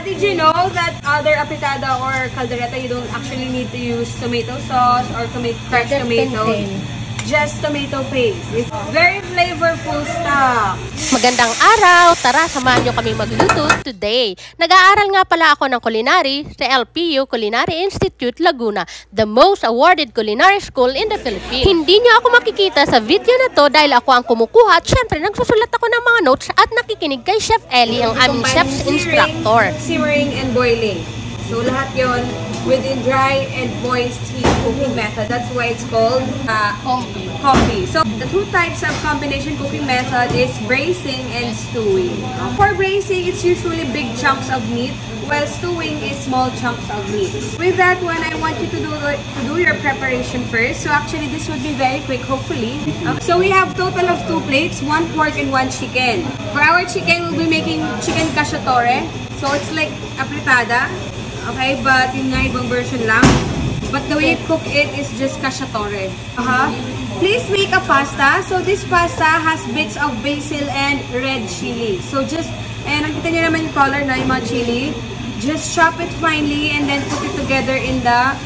Did you know that other apritada or caldereta, you don't actually need to use tomato sauce or fresh tomatoes? Just tomato paste. It's very flavorful stuff. Magandang araw! Tara, samahan nyo kami magluto today. Nag-aaral nga pala ako ng culinary sa LPU Culinary Institute, Laguna, the most awarded culinary school in the Philippines. Hindi nyo ako makikita sa video na to dahil ako ang kumukuha at syempre nagsusulat ako ng mga notes at nakikinig kay Chef Ellie, ang aming chef's instructor. Simmering and boiling. So lahat yon within dry and moist heat cooking method. That's why it's called combi. So the two types of combination cooking method is braising and stewing. For braising, it's usually big chunks of meat, while stewing is small chunks of meat. With that one, I want you to do your preparation first. So actually, this would be very quick, hopefully. So we have total of 2 plates, 1 pork and 1 chicken. For our chicken, we'll be making chicken cacciatore. So it's like apritada. Okay, but yung nga ibang version lang. But the way you cook it is just cacciatore. Please make a pasta. So this pasta has bits of basil and red chili. So just, and nakita nyo naman yung color na yung mga chili. Just chop it finely and then put it together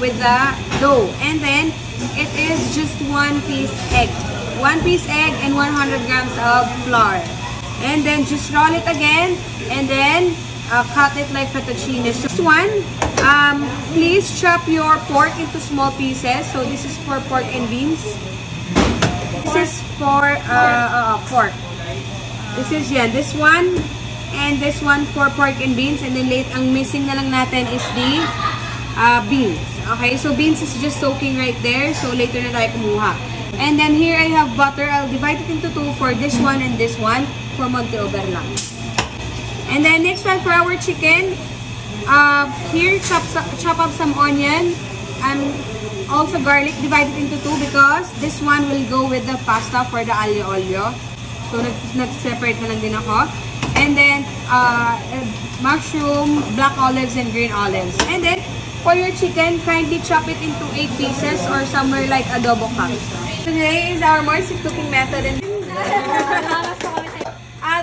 with the dough. And then it is just 1 piece egg. 1 piece egg and 100 grams of flour. And then just roll it again and then cut it like fettuccine. So this one, please chop your pork into small pieces. So this is for pork and beans. This is for pork. This is this one and this one for pork and beans. And then late, ang missing na lang natin is the beans. Okay, so beans is just soaking right there. So later na tayo kumuha. And then here I have butter. I'll divide it into 2 for this one and this one for Monteober lang. And then next one for our chicken, here chop up some onion and also garlic, divide it into 2 because this one will go with the pasta for the aglio olio. So nag-separate na lang din ako. And then mushroom, black olives and green olives. And then for your chicken, kindly chop it into 8 pieces or somewhere like adobo cup. Today is our moist cooking method. And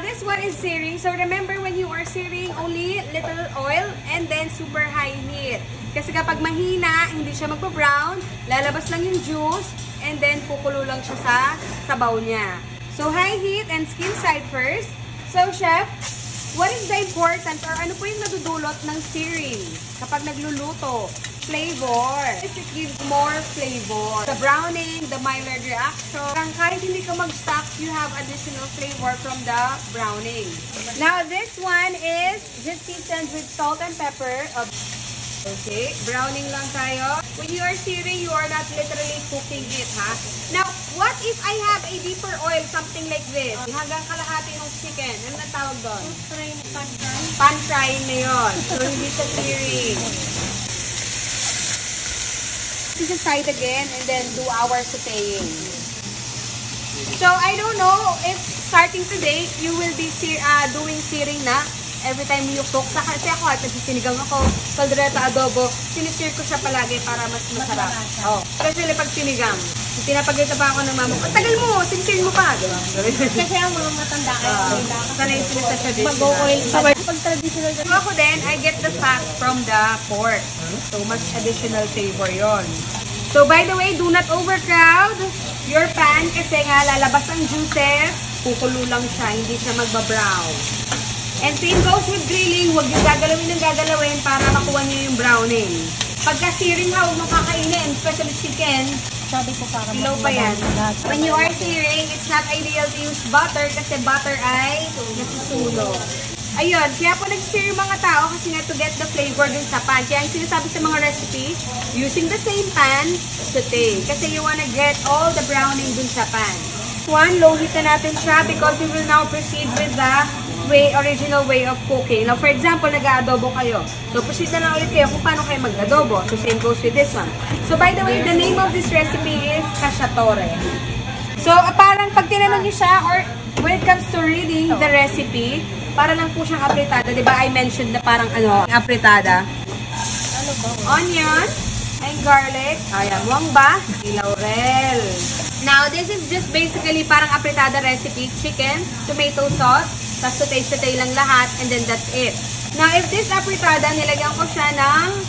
this one is searing. So remember, when you are searing, only little oil and then super high heat. Kasi kapag mahina, hindi siya magpa-brown, lalabas lang yung juice and then kukulo lang siya sa sabaw niya. So high heat and skin side first. So chef, what is the importance or ano po yung nadudulot ng searing kapag nagluluto? Flavor. It gives more flavor. The browning, the Maillard reaction. Kahit hindi ka mag-stock, you have additional flavor from the browning. Now, this one is just seasoned with salt and pepper. Okay, browning lang tayo. When you are searing, you are not literally cooking it, ha? Now, what if I have a deeper oil, something like this? Hanggang kalahati ng chicken. Ano na tawag doon? Pan-frying na yun. So, hindi sa searing. We can fry it again and then do our sauteing. So I don't know if starting today you will be doing searing na every time you cook. Kasi ako at nagsisinigang ako, caldereta, adobo, sinisir ko siya palagi para mas masarap. Especially pag sinigang. Pinapagalitan pa ako ng mama ko, tagal mo, sinisir mo pa. Kasi ang mga matanda sanay sila sa traditional. Mag-oil pa. Pag traditional. So ako din, I get the fat from the pork. So much additional flavor yon. So by the way, do not overcrowd your pan kasi nga lalabas ang juices. Kukulo lang siya, hindi siya magba-brown. And same goes with grilling. Huwag yung gagalawin para makuha niyo yung browning. Pagka searing ha, huwag mong kakainin, especially chicken. Sabi ko para ilaw pa yan. When you are searing, it's not ideal to use butter kasi butter ay nasusunog. Ayun, kaya po nag-sear yung mga tao kasi nga to get the flavor dun sa pan. Kaya ang sinasabi sa mga recipe, using the same pan, saute. Kasi you wanna get all the browning dun sa pan. One, low heat na natin siya because we will now proceed with the original way of cooking. Now, for example, nag-aadobo kayo. So, proceed na lang ulit kayo kung paano kayo mag-adobo. So, same goes with this one. So, by the way, the name of this recipe is cacciatore. So, parang pag tinanong niyo siya or when it comes to reading the recipe, para lang po siyang apritada. Diba I mentioned na parang apritada. Onion and garlic. Ayan, wangba. Laurel. Now, this is just basically parang apritada recipe. Chicken, tomato sauce, tapos saute lang lahat, and then that's it. Now, if this apritada, nilagyan ko siya ng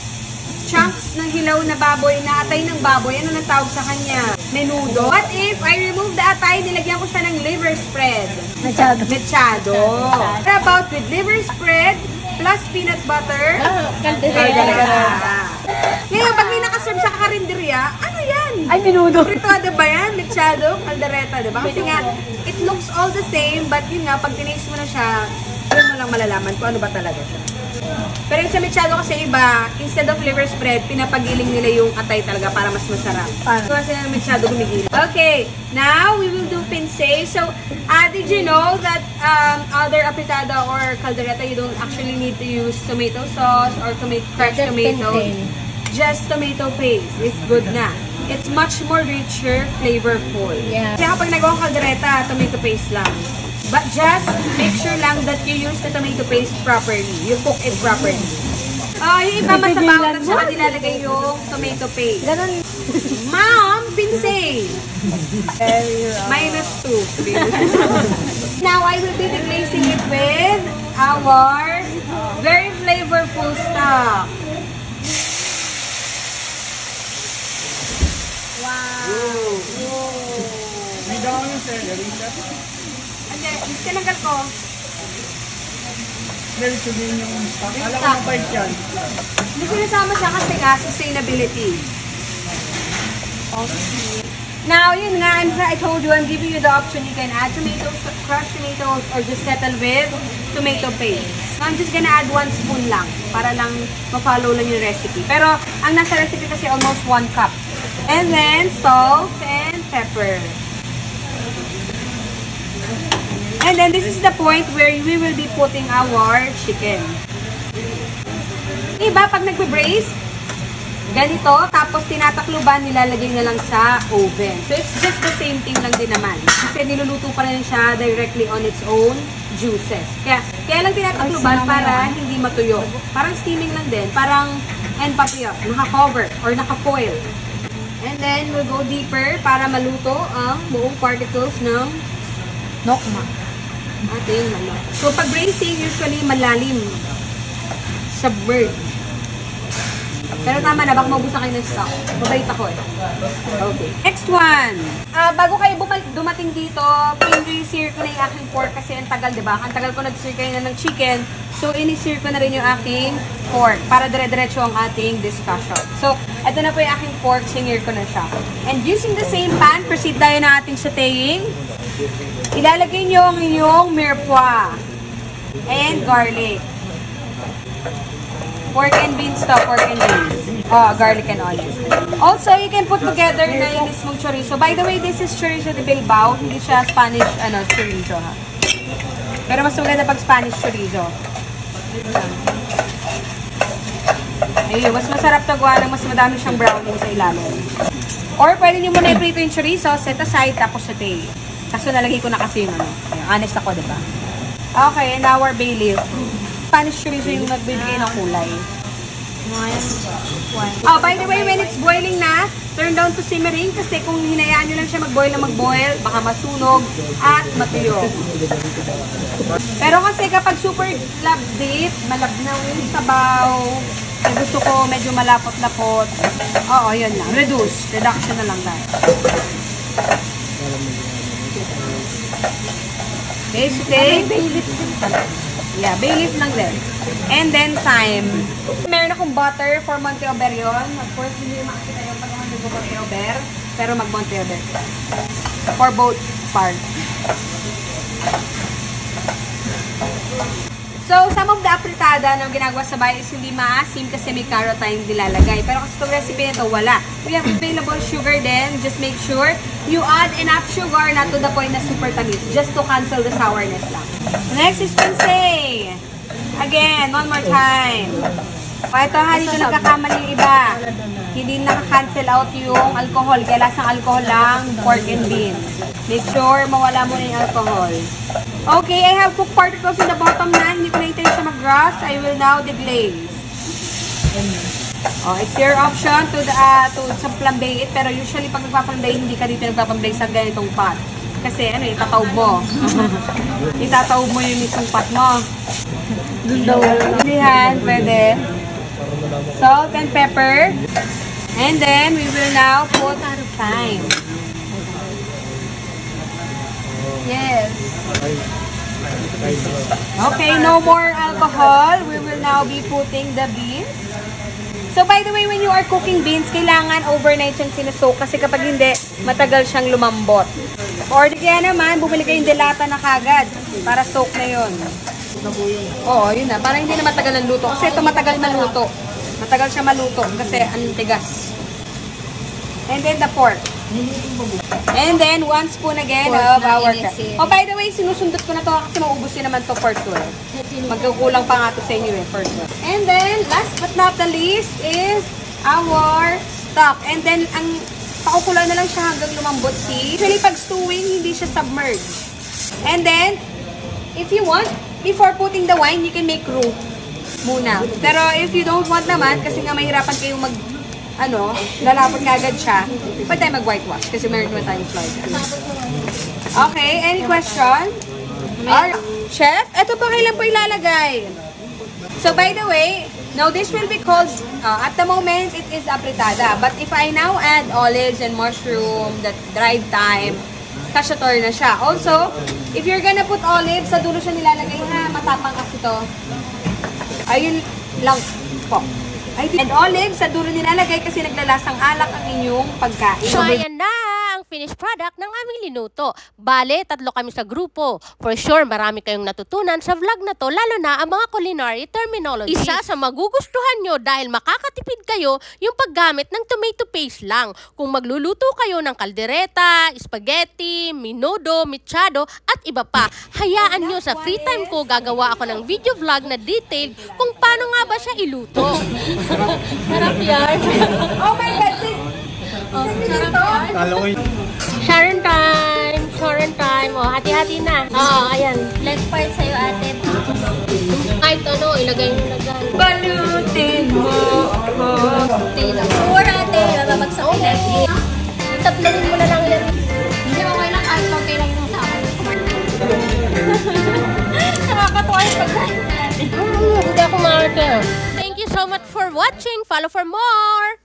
chunks ng hilaw na baboy, na atay ng baboy, ano nang tawag sa kanya? Menudo. What if I remove the atay, nilagyan ko siya ng liver spread? Machado. Mechado. What about with liver spread plus peanut butter? Caldereta. Ngayon, pag may nakaserve sa karinderya, ano yan? Ay, menudo. Fritada ba yan? Mechado, caldereta, diba? Kasi nga, it looks all the same, but yun nga, pag tinaste mo na siya, yun mo lang malalaman kung ano ba talaga siya. Pero yung sa mechado kasi iba, instead of liver spread, pinapagiling nila yung atay talaga para mas masarap. So, kasi yung mechado gumigiling. Okay, now we will do pinsay. So, did you know that other apritada or caldereta, you don't actually need to use tomato sauce or fresh tomatoes. Just tomato paste is good na. It's much more richer, flavorful. Yeah. Kaya kapag nagawa caldereta, tomato paste lang. But just make sure lang that you use the tomato paste properly. You cook it properly. Yung iba masabaw at saka nilalagay yung tomato paste. Ganun. Mom, pinsay! -2. Now, I will be replacing it with our very flavorful stuff. Wow! May daw yung selerita. Tinanggal ko. Very sabihin yung stock. Alam ko mabait yan. Hindi sinasama siya kasi nga sustainability. Okay. Now, yun nga, I told you, I'm giving you the option. You can add tomatoes, crushed tomatoes, or just settle with tomato paste. So, I'm just gonna add 1 spoon lang para lang ma-follow lang yung recipe. Pero, ang nasa recipe kasi almost 1 cup. And then, salt and pepper. And then, this is the point where we will be putting our chicken. Iba, pag nagbe-braise, ganito, tapos tinatakluban, nilalagay na lang sa oven. So, it's just the same thing lang din naman. Kasi niluluto pa rin siya directly on its own juices. Kaya lang tinatakluban para hindi matuyo. Parang steaming lang din. Parang papaya, naka-cover or naka-foil. And then, we'll go deeper para maluto ang buong particles ng Nokma. ating manok. So, pag braising, usually malalim. Submerged. Pero tama na, baka maubusan kayo ng stock. Mabait ako eh. Okay. Next one. Bago kayo dumating dito, in-sear ko na yung aking pork kasi ang tagal, diba? Ang tagal ko nag-sear kayo na ng chicken. So, in-sear ko na rin yung aking pork para dire-diretso ang ating discussion. So, ito na po yung aking pork. Sinir ko na siya. And using the same pan, proceed tayo na ating sauteing. Ilalagay nyo ang inyong mirepoix and garlic. Pork and beans to, pork and beans. Garlic and onion. Also, you can put together na yung mismong chorizo. By the way, this is chorizo de Bilbao. Hindi siya Spanish chorizo, ha. Pero mas maganda pag Spanish chorizo. Ayun, mas masarap to gawa ng mas madami siyang browning sa ilalim. Or pwede nyo muna i-prito yung chorizo, set aside, tapos saute. Kaso nalagay ko na kasi yung honest ako, diba? Okay, and our bay leaf. Spanish chorizo yung nagbibigay ng kulay. By the way, when it's boiling na, turn down to simmering kasi kung hinayaan nyo lang siya mag-boil na mag-boil, baka masunog at matuyo. Pero kasi kapag super deep, malabnaw yung sabaw, gusto ko medyo malapot-lapot, yun lang. Reduction na lang tayo. Okay, so yeah, bay leaf lang din. And then thyme. Meron akong butter for Monteober yun. Of course, hindi makikita yung pag-ahan ng Monteober. Pero mag-Monteober. For both parts. So, some of the apritada na ginagawa sa bahay is hindi maasim kasi may carrot tayong nilalagay. Pero kasi itong recipe nito, wala. We have available sugar din. Just make sure you add enough sugar, not to the point na super tamis. Just to cancel the sourness lang. Next is pinsay. Again, one more time. Ito ha, dito nagkakamali yung iba. Hindi nakaka-cancel out yung alcohol. Kaya lasang alcohol lang, pork and beans. Make sure mawala muna yung alcohol. Okay, I have cooked particles in the bottom na. Hindi ko na-intend siya mag-rust. I will now deglaze. It's your option to flambe it. Pero usually pag nagpa-flambe, hindi ka dito nagpa-flambe sa ganitong pot. Kasi itataob mo. Itataob mo yung mismong pot mo. Doon daw. Silihan, pwede. Salt and pepper. And then, we will now put thyme. Yes. Okay, no more alcohol. We will now be putting the beans. So, by the way, when you are cooking beans, kailangan overnight siyang sinusoak kasi kapag hindi, matagal siyang lumambot. Or kaya naman, bumili kayong delata na kagad para soak na yun. Oo, yun na. Para hindi na matagal ang luto. Kasi ito matagal maluto. Matagal siya maluto kasi ang tigas. And then the pork. And then 1 spoon again of our Oh, by the way, sinusundot ko na to kasi maubos din naman to for sure. Magkukulang pa nga to sa inyo for sure. And then, last but not the least is our stock. And then, ang pakukulan na lang siya hanggang lumambot. See? Usually, pag stewing, hindi siya submerged. And then, if you want, before putting the wine, you can make roux muna. Pero if you don't want naman, kasi nga mahirapan kayong lalapot ka agad siya, pwede tayo mag-whitewash kasi meron naman tayong flour. Okay, any question? Chef, ito pa kailan po ilalagay? So by the way, now this will be called, at the moment, it is apretada. But if I now add olives and mushroom, that dried thyme, kashator na siya. Also, if you're gonna put olives, sa dulo siya nilalagay ha, matapang kasi to. Ayun lang po. And olives, sa dulo nilalagay kasi naglalasang alak ang inyong pagkain. So, ayan na ang finished product ng aming linuto. Bale, 3 kami sa grupo. For sure, marami kayong natutunan sa vlog na to, lalo na ang mga culinary terminology. Isa sa magugustuhan nyo dahil makakatipid kayo yung paggamit ng tomato paste lang. Kung magluluto kayo ng kaldereta, spaghetti, menudo, mechado, at iba pa, hayaan nyo sa free time ko gagawa ako ng video vlog na detailed kung paano nga ba siya iluto. Sarap yan. Oh my God! Sharon time! Sharon time! O, hati-hati na. Oo, ayan. Left part sa'yo, ate. Kahit ano, ilagay nyo na dyan. Balutin mo ako. Pura, ate. Bababagsak ko left. Tatlong mo na lang yan. Hindi mo okay lang. Kahit okay lang yung sa akin. Nakakatuwa yung pagkain natin. Hindi ako maarte. Thank you so much for watching. Follow for more!